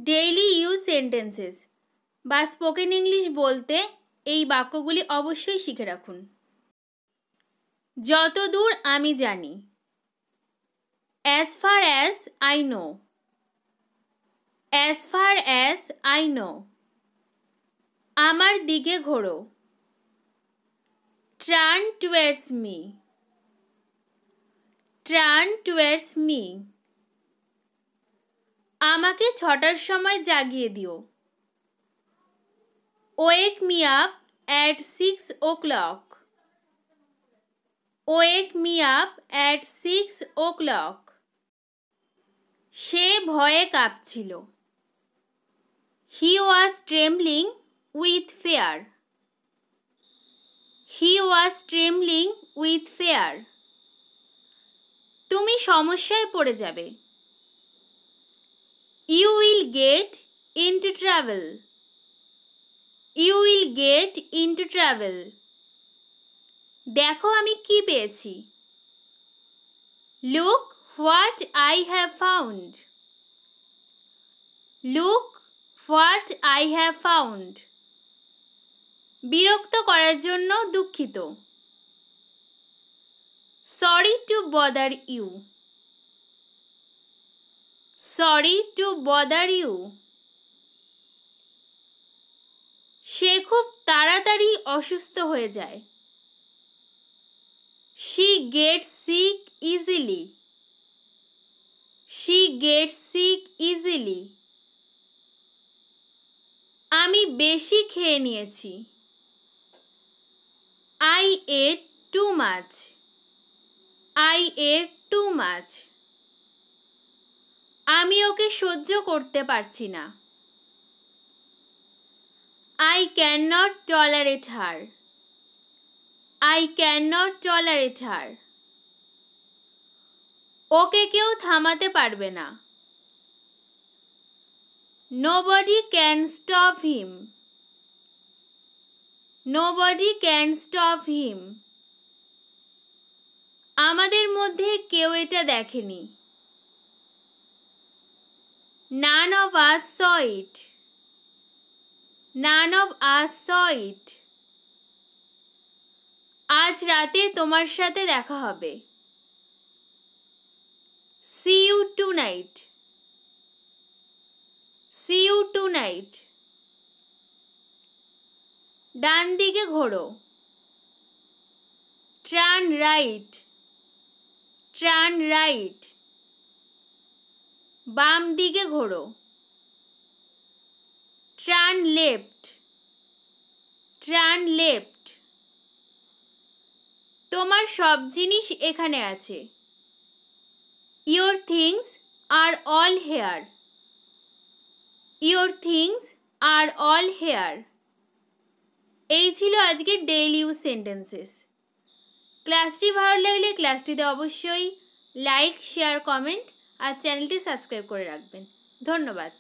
Daily use sentences বা spoken English বলতে এই বাক্যগুলি অবশ্যই শিখে রাখুন। যতদূর আমি জানি, as far as I know, as far as I know, আমার দিকে ঘোরো, turn towards me, turn towards me, আমাকে 6টার সময় জাগিয়ে দিও, wake me up at 6 o'clock, wake me up at 6 o'clock, সে ভয়ে কাঁপছিল, he was trembling with fear, he was trembling with fear, তুমি সমস্যায় পড়ে যাবে, you will get into trouble, you will get into trouble, দেখো আমি কি পেয়েছি, look what I have found, look what I have found, বিরক্ত করার জন্য দুঃখিত, sorry to bother you, sorry to bother you, সে খুব তাড়াতাড়ি অসুস্থ হয়ে যায়, she gets sick easily, she gets sick easily, আমি বেশি খেয়ে নিয়েছি, I ate too much, I ate too much, আমি ওকে সহ্য করতে পারছি না, I cannot tolerate her, I cannot tolerate her, ওকে কেউ থামাতে পারবে না, nobody can stop him, nobody can stop him, আমাদের মধ্যে কেউ এটা দেখেনি, none of us saw it, none of us saw it, আজ রাতে তোমার সাথে দেখা হবে, see you tonight, see you tonight, ডান দিকে ঘোরো, turn right, turn right, বাম দিকে ঘোরো, turn left, turn left, তোমার সব জিনিস এখানে আছে, your things are all here, your things are all here, এই ছিল আজকের ডেইলি ইউজ সেন্টেন্সেস। ক্লাসটি ভালো লাগলে ক্লাসটিতে অবশ্যই লাইক, শেয়ার, কমেন্ট আর চ্যানেলটি সাবস্ক্রাইব করে রাখবেন। ধন্যবাদ।